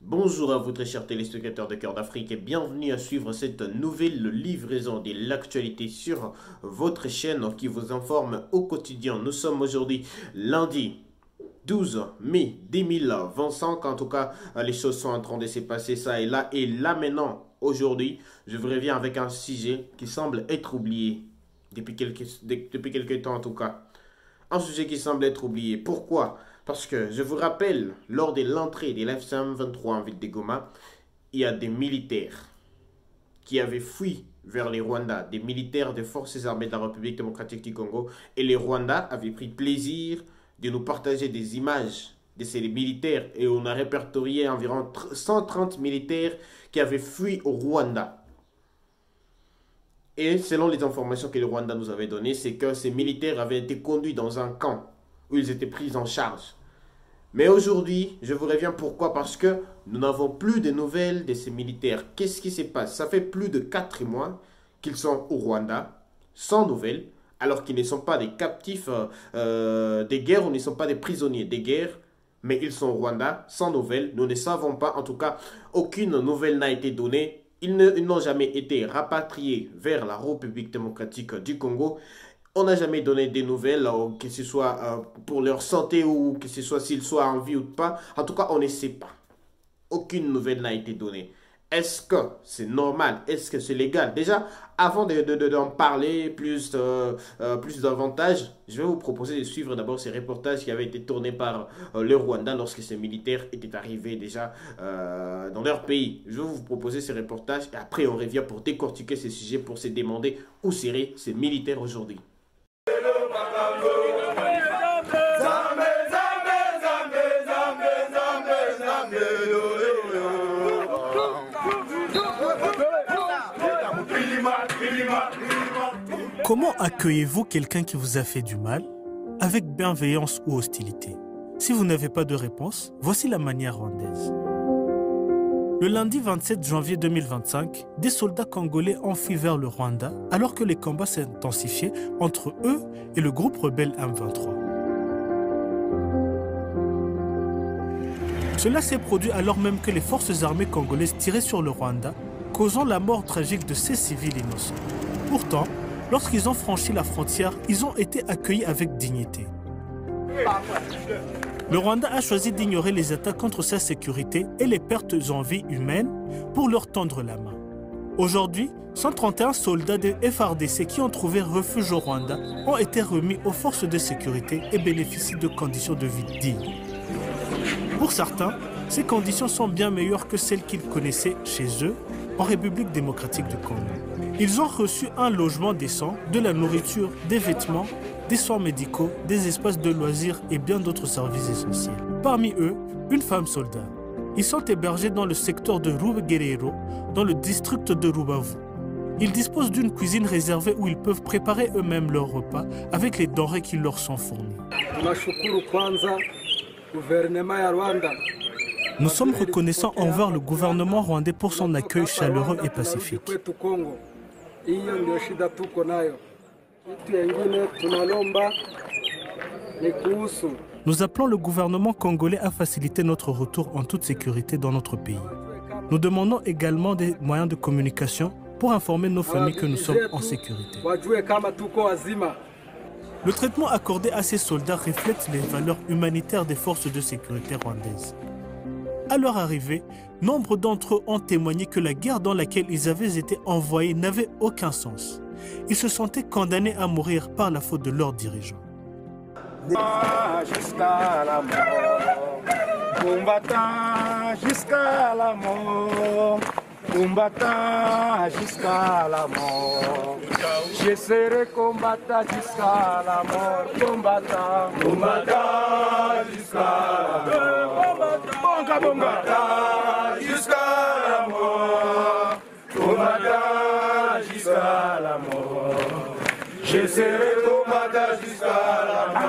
Bonjour à vous très chers téléspectateurs de Cœur d'Afrique et bienvenue à suivre cette nouvelle livraison de l'actualité sur votre chaîne qui vous informe au quotidien. Nous sommes aujourd'hui lundi 12 mai 2025. En tout cas, les choses sont en train de se passer ça et là. Et là maintenant, aujourd'hui, je vous reviens avec un sujet qui semble être oublié depuis quelques temps en tout cas. Un sujet qui semble être oublié. Pourquoi? Parce que je vous rappelle, lors de l'entrée de l'F-123 en ville de Goma, il y a des militaires qui avaient fui vers les Rwandais, des militaires des forces armées de la République démocratique du Congo. Et les Rwandais avaient pris plaisir de nous partager des images de ces militaires. Et on a répertorié environ 130 militaires qui avaient fui au Rwanda. Et selon les informations que le Rwanda nous avait données, c'est que ces militaires avaient été conduits dans un camp où ils étaient pris en charge. Mais aujourd'hui, je vous reviens pourquoi? Parce que nous n'avons plus de nouvelles de ces militaires. Qu'est-ce qui se passe? Ça fait plus de 4 mois qu'ils sont au Rwanda, sans nouvelles, alors qu'ils ne sont pas des captifs des guerres ou ne sont pas des prisonniers des guerres, mais ils sont au Rwanda, sans nouvelles. Nous ne savons pas, en tout cas, aucune nouvelle n'a été donnée. Ils n'ont jamais été rapatriés vers la République démocratique du Congo. On n'a jamais donné des nouvelles, que ce soit pour leur santé ou que ce soit s'ils soient en vie ou pas. En tout cas, on ne sait pas. Aucune nouvelle n'a été donnée. Est-ce que c'est normal? Est-ce que c'est légal? Déjà, avant d'en parler plus davantage, je vais vous proposer de suivre d'abord ces reportages qui avaient été tournés par le Rwanda lorsque ces militaires étaient arrivés déjà dans leur pays. Je vais vous proposer ces reportages et après on revient pour décortiquer ces sujets, pour se demander où seraient ces militaires aujourd'hui. Comment accueillez-vous quelqu'un qui vous a fait du mal, avec bienveillance ou hostilité? Si vous n'avez pas de réponse, voici la manière rwandaise. Le lundi 27 janvier 2025, des soldats congolais ont fui vers le Rwanda alors que les combats s'intensifiaient entre eux et le groupe rebelle M23. Cela s'est produit alors même que les forces armées congolaises tiraient sur le Rwanda, causant la mort tragique de ces civils innocents. Pourtant, lorsqu'ils ont franchi la frontière, ils ont été accueillis avec dignité. Le Rwanda a choisi d'ignorer les attaques contre sa sécurité et les pertes en vie humaines pour leur tendre la main. Aujourd'hui, 131 soldats de FARDC qui ont trouvé refuge au Rwanda ont été remis aux forces de sécurité et bénéficient de conditions de vie dignes. Pour certains, ces conditions sont bien meilleures que celles qu'ils connaissaient chez eux en République démocratique du Congo. Ils ont reçu un logement décent, de la nourriture, des vêtements, des soins médicaux, des espaces de loisirs et bien d'autres services essentiels. Parmi eux, une femme soldat. Ils sont hébergés dans le secteur de Rubegerero, dans le district de Rubavu. Ils disposent d'une cuisine réservée où ils peuvent préparer eux-mêmes leurs repas avec les denrées qui leur sont fournies. Nous sommes reconnaissants envers le gouvernement rwandais pour son accueil chaleureux et pacifique. Nous appelons le gouvernement congolais à faciliter notre retour en toute sécurité dans notre pays. Nous demandons également des moyens de communication pour informer nos familles que nous sommes en sécurité. Le traitement accordé à ces soldats reflète les valeurs humanitaires des forces de sécurité rwandaises. À leur arrivée, nombre d'entre eux ont témoigné que la guerre dans laquelle ils avaient été envoyés n'avait aucun sens. Ils se sentaient condamnés à mourir par la faute de leurs dirigeants. Jusqu'à la mort, combattant jusqu'à la mort, combattant jusqu'à la mort. Je serai combattant jusqu'à la mort, combattant, combattant jusqu'à la mort, combattant jusqu'à la mort, combattant jusqu'à la mort. Je serai combattant jusqu'à la mort.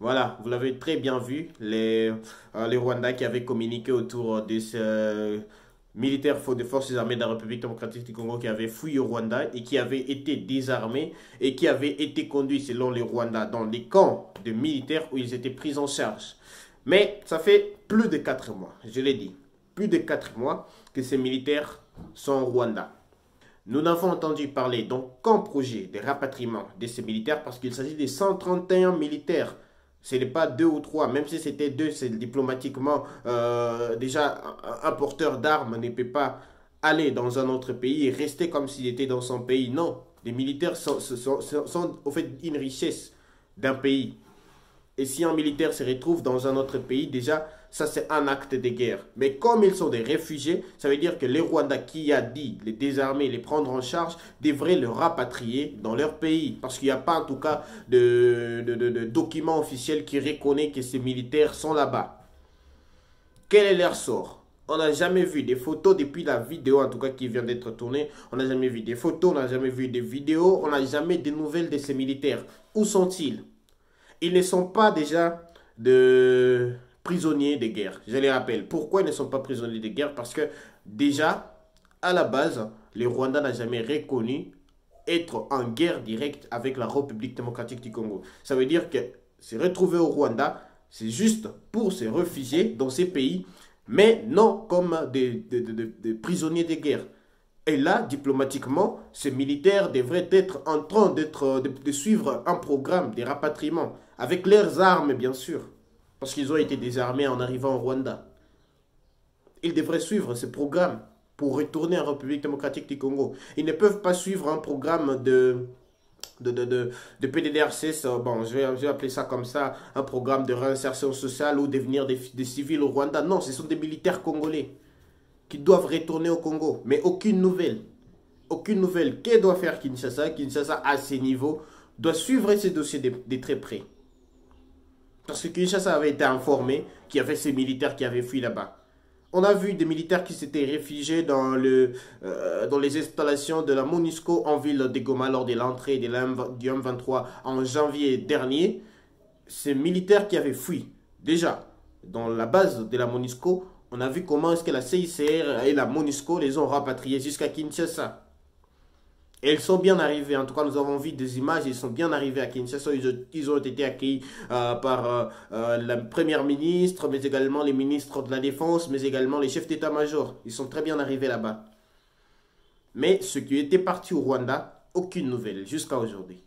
Voilà, vous l'avez très bien vu, les Rwandais qui avaient communiqué autour de militaires des forces armées de la République démocratique du Congo qui avaient fui au Rwanda et qui avaient été désarmés et qui avaient été conduits, selon les Rwandais, dans les camps de militaires où ils étaient pris en charge. Mais ça fait plus de 4 mois, je l'ai dit, plus de 4 mois que ces militaires sont au Rwanda. Nous n'avons entendu parler d'aucun projet de rapatriement de ces militaires parce qu'il s'agit de 131 militaires. Ce n'est pas 2 ou 3, même si c'était 2, c'est diplomatiquement déjà un porteur d'armes ne peut pas aller dans un autre pays et rester comme s'il était dans son pays. Non, les militaires sont au fait une richesse d'un pays. Et si un militaire se retrouve dans un autre pays, déjà, ça c'est un acte de guerre. Mais comme ils sont des réfugiés, ça veut dire que les Rwandais qui a dit les désarmer, les prendre en charge, devraient les rapatrier dans leur pays. Parce qu'il n'y a pas en tout cas de document officiel qui reconnaît que ces militaires sont là-bas. Quel est leur sort? On n'a jamais vu des photos depuis la vidéo en tout cas qui vient d'être tournée. On n'a jamais vu des photos, on n'a jamais vu des vidéos, on n'a jamais de nouvelles de ces militaires. Où sont-ils? Ils ne sont pas déjà de prisonniers de guerre. Je les rappelle. Pourquoi ils ne sont pas prisonniers de guerre? Parce que déjà, à la base, le Rwanda n'a jamais reconnu être en guerre directe avec la République démocratique du Congo. Ça veut dire que se retrouver au Rwanda, c'est juste pour se réfugier dans ces pays, mais non comme des prisonniers de guerre. Et là, diplomatiquement, ces militaires devraient être en train de suivre un programme de rapatriement, avec leurs armes bien sûr, parce qu'ils ont été désarmés en arrivant au Rwanda. Ils devraient suivre ce programme pour retourner en République démocratique du Congo. Ils ne peuvent pas suivre un programme de PDDRCS, bon, je vais appeler ça comme ça, un programme de réinsertion sociale ou devenir des civils au Rwanda. Non, ce sont des militaires congolais qui doivent retourner au Congo. Mais aucune nouvelle. Aucune nouvelle. Que doit faire Kinshasa? Kinshasa, à ces niveaux, doit suivre ces dossiers de très près. Parce que Kinshasa avait été informé qu'il y avait ces militaires qui avaient fui là-bas. On a vu des militaires qui s'étaient réfugiés dans les installations de la MONUSCO en ville de Goma lors de l'entrée du M23 en janvier dernier. Ces militaires qui avaient fui. Déjà, dans la base de la MONUSCO, on a vu comment est-ce que la CICR et la MONUSCO les ont rapatriés jusqu'à Kinshasa. Et ils sont bien arrivés, en tout cas nous avons vu des images, ils sont bien arrivés à Kinshasa, ils ont été accueillis par la première ministre, mais également les ministres de la Défense, mais également les chefs d'état-major. Ils sont très bien arrivés là-bas. Mais ceux qui étaient partis au Rwanda, aucune nouvelle jusqu'à aujourd'hui.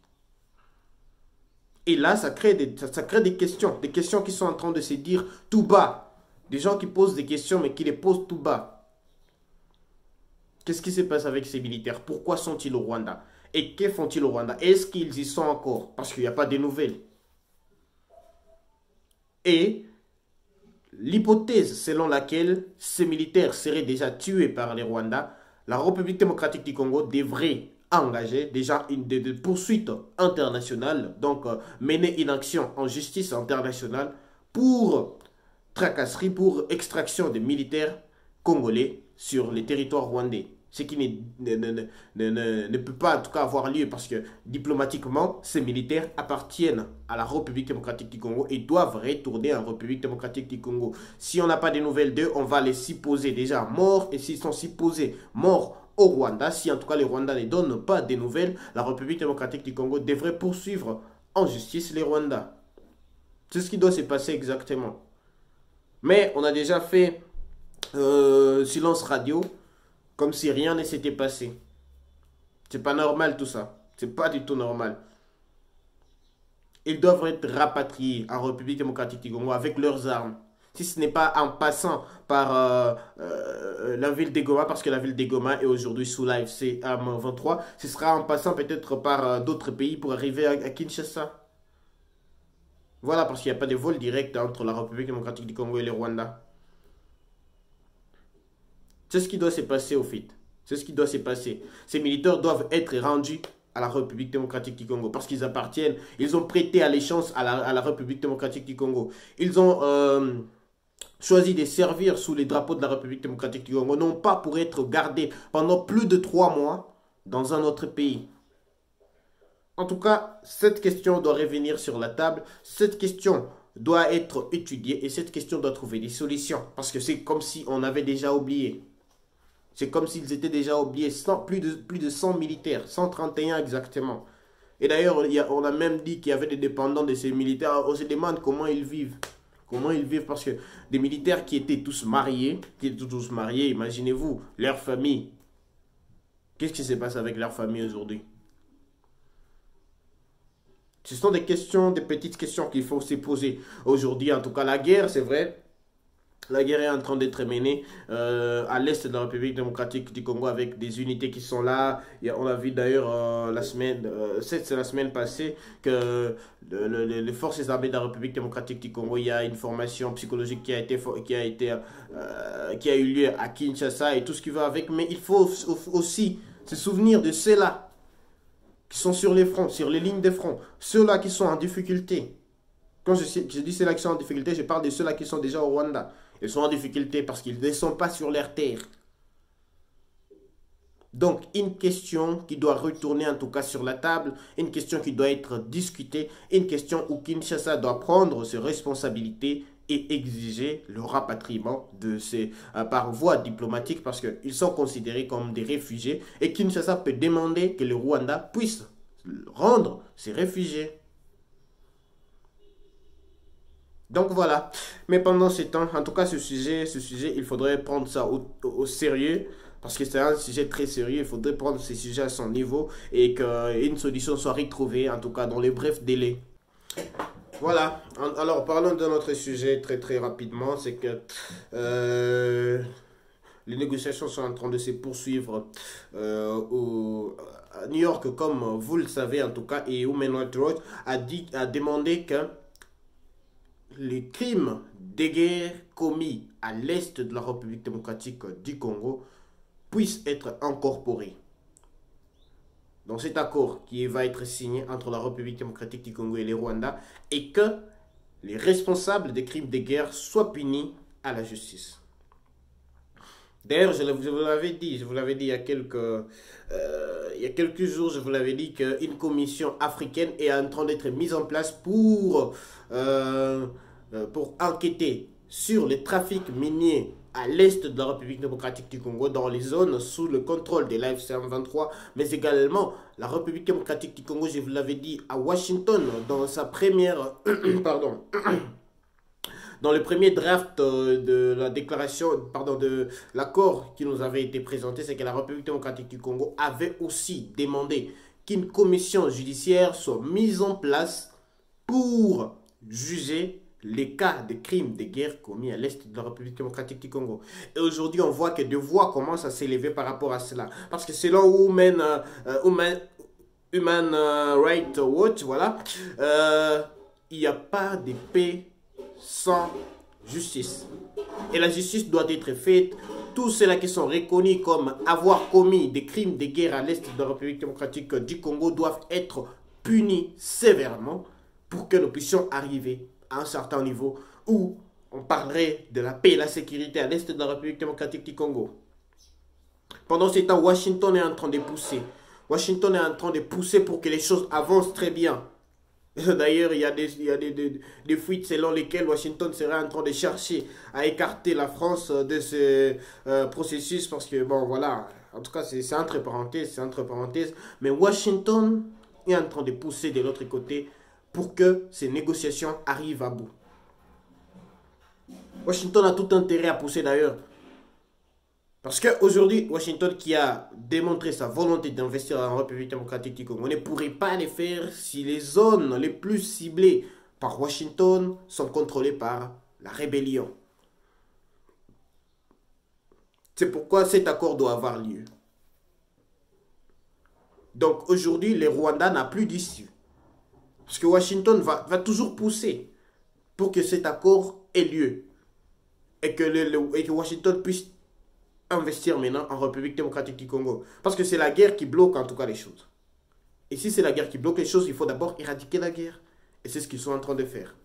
Et là, ça crée des questions qui sont en train de se dire tout bas. Des gens qui posent des questions, mais qui les posent tout bas. Qu'est-ce qui se passe avec ces militaires? Pourquoi sont-ils au Rwanda? Et que font-ils au Rwanda? Est-ce qu'ils y sont encore? Parce qu'il n'y a pas de nouvelles. Et l'hypothèse selon laquelle ces militaires seraient déjà tués par les Rwandais, la République démocratique du Congo devrait engager déjà des poursuites internationales, donc mener une action en justice internationale pour tracasserie, pour extraction des militaires congolais sur les territoires rwandais. Ce qui ne peut pas en tout cas avoir lieu parce que diplomatiquement, ces militaires appartiennent à la République démocratique du Congo et doivent retourner en République démocratique du Congo. Si on n'a pas de nouvelles d'eux, on va les supposer déjà morts, et s'ils sont supposés morts au Rwanda, si en tout cas les Rwandais ne donnent pas de nouvelles, la République démocratique du Congo devrait poursuivre en justice les Rwandais. C'est ce qui doit se passer exactement. Mais on a déjà fait silence radio, comme si rien ne s'était passé. C'est pas normal tout ça. C'est pas du tout normal. Ils doivent être rapatriés en République démocratique du Congo avec leurs armes. Si ce n'est pas en passant par la ville de Goma, parce que la ville de Goma est aujourd'hui sous l'AFC M23, ce sera en passant peut-être par d'autres pays pour arriver à Kinshasa. Voilà, parce qu'il n'y a pas de vol direct entre la République démocratique du Congo et le Rwanda. C'est ce qui doit se passer au fait. C'est ce qui doit se passer. Ces militaires doivent être rendus à la République démocratique du Congo parce qu'ils appartiennent, ils ont prêté allégeance à la République démocratique du Congo. Ils ont choisi de servir sous les drapeaux de la République démocratique du Congo, non pas pour être gardés pendant plus de 3 mois dans un autre pays. En tout cas, cette question doit revenir sur la table. Cette question doit être étudiée et cette question doit trouver des solutions parce que c'est comme si on avait déjà oublié. C'est comme s'ils étaient déjà oubliés. Plus de 100 militaires, 131 exactement. Et d'ailleurs, on a même dit qu'il y avait des dépendants de ces militaires. On se demande comment ils vivent. Comment ils vivent, parce que des militaires qui étaient tous mariés, imaginez-vous, leur famille. Qu'est-ce qui se passe avec leur famille aujourd'hui? Ce sont des questions, des petites questions qu'il faut se poser aujourd'hui. En tout cas, la guerre, c'est vrai. La guerre est en train d'être menée à l'est de la République démocratique du Congo avec des unités qui sont là. On a vu d'ailleurs c'est la semaine passée que les forces armées de la République démocratique du Congo, il y a une formation psychologique qui a eu lieu à Kinshasa et tout ce qui va avec. Mais il faut aussi se souvenir de ceux-là qui sont sur les fronts, sur les lignes de front, ceux-là qui sont en difficulté. Quand je dis ceux-là qui sont en difficulté, je parle de ceux-là qui sont déjà au Rwanda. Ils sont en difficulté parce qu'ils ne sont pas sur leur terre. Donc, une question qui doit retourner en tout cas sur la table, une question qui doit être discutée, une question où Kinshasa doit prendre ses responsabilités et exiger le rapatriement de ces par voie diplomatique parce qu'ils sont considérés comme des réfugiés et Kinshasa peut demander que le Rwanda puisse rendre ces réfugiés. Donc voilà, mais pendant ce temps, en tout cas ce sujet, il faudrait prendre ça au sérieux, parce que c'est un sujet très sérieux, il faudrait prendre ce sujet à son niveau et qu'une solution soit retrouvée, en tout cas dans les brefs délais. Voilà, alors parlons de notre sujet très très rapidement, c'est que les négociations sont en train de se poursuivre à New York, comme vous le savez en tout cas, et Human Rights Watch a demandé que les crimes de guerre commis à l'est de la République démocratique du Congo puissent être incorporés dans cet accord qui va être signé entre la République démocratique du Congo et le Rwanda et que les responsables des crimes de guerre soient punis à la justice. D'ailleurs, je vous l'avais dit il y a quelques jours, je vous l'avais dit qu'une commission africaine est en train d'être mise en place pour enquêter sur les trafics miniers à l'est de la République démocratique du Congo, dans les zones sous le contrôle de l'AFC-M23, mais également la République démocratique du Congo, je vous l'avais dit, à Washington, dans sa première... pardon. Dans le premier draft de la déclaration, de l'accord qui nous avait été présenté, c'est que la République démocratique du Congo avait aussi demandé qu'une commission judiciaire soit mise en place pour juger les cas de crimes de guerre commis à l'est de la République démocratique du Congo. Et aujourd'hui, on voit que des voix commencent à s'élever par rapport à cela. Parce que selon Human Rights Watch, voilà, il n'y a pas de paix sans justice. Et la justice doit être faite. Tous ceux-là qui sont reconnus comme avoir commis des crimes de guerre à l'est de la République démocratique du Congo doivent être punis sévèrement pour que nous puissions arriver à un certain niveau où on parlerait de la paix et la sécurité à l'est de la République démocratique du Congo. Pendant ce temps, Washington est en train de pousser. Washington est en train de pousser pour que les choses avancent très bien. D'ailleurs, il y a des fuites selon lesquelles Washington serait en train de chercher à écarter la France de ce processus parce que, bon, voilà, en tout cas, c'est entre parenthèses, mais Washington est en train de pousser de l'autre côté pour que ces négociations arrivent à bout. Washington a tout intérêt à pousser d'ailleurs. Parce qu'aujourd'hui, Washington qui a démontré sa volonté d'investir dans la République démocratique du Congo ne pourrait pas le faire si les zones les plus ciblées par Washington sont contrôlées par la rébellion. C'est pourquoi cet accord doit avoir lieu. Donc aujourd'hui, le Rwanda n'a plus d'issue. Parce que Washington va toujours pousser pour que cet accord ait lieu. Et que Washington puisse investir maintenant en République démocratique du Congo. Parce que c'est la guerre qui bloque en tout cas les choses. Et si c'est la guerre qui bloque les choses, il faut d'abord éradiquer la guerre. Et c'est ce qu'ils sont en train de faire.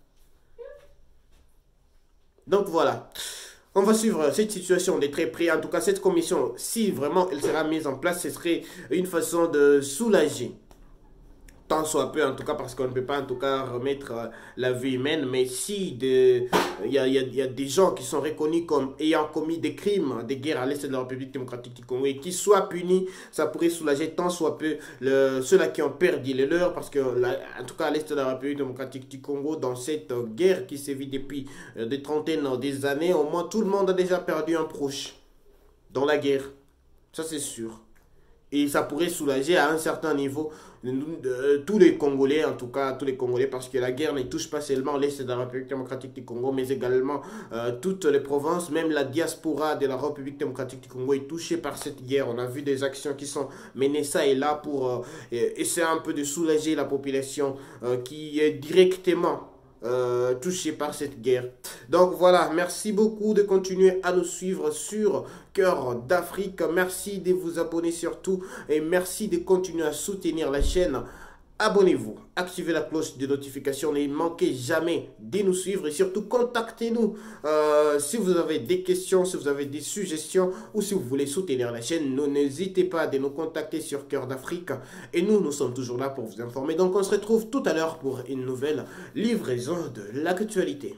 Donc voilà. On va suivre cette situation de très près. En tout cas, cette commission, si vraiment elle sera mise en place, ce serait une façon de soulager tant soit peu, en tout cas, parce qu'on ne peut pas en tout cas remettre la vie humaine, mais si il y a des gens qui sont reconnus comme ayant commis des crimes, des guerres à l'est de la République démocratique du Congo et qui soient punis, ça pourrait soulager tant soit peu ceux-là qui ont perdu les leurs, parce que en tout cas à l'est de la République démocratique du Congo, dans cette guerre qui sévit depuis des trentaines des années, au moins tout le monde a déjà perdu un proche dans la guerre, ça c'est sûr. Et ça pourrait soulager à un certain niveau tous les Congolais, en tout cas tous les Congolais, parce que la guerre ne touche pas seulement l'Est de la République démocratique du Congo, mais également toutes les provinces, même la diaspora de la République démocratique du Congo est touchée par cette guerre. On a vu des actions qui sont menées ça et là pour essayer un peu de soulager la population qui est directement touché par cette guerre. Donc voilà, merci beaucoup de continuer à nous suivre sur Cœur d'Afrique. Merci de vous abonner surtout et merci de continuer à soutenir la chaîne. Abonnez-vous, activez la cloche de notification, ne manquez jamais de nous suivre et surtout contactez-nous si vous avez des questions, si vous avez des suggestions ou si vous voulez soutenir la chaîne. N'hésitez pas à nous contacter sur Cœur d'Afrique et nous sommes toujours là pour vous informer. Donc on se retrouve tout à l'heure pour une nouvelle livraison de l'actualité.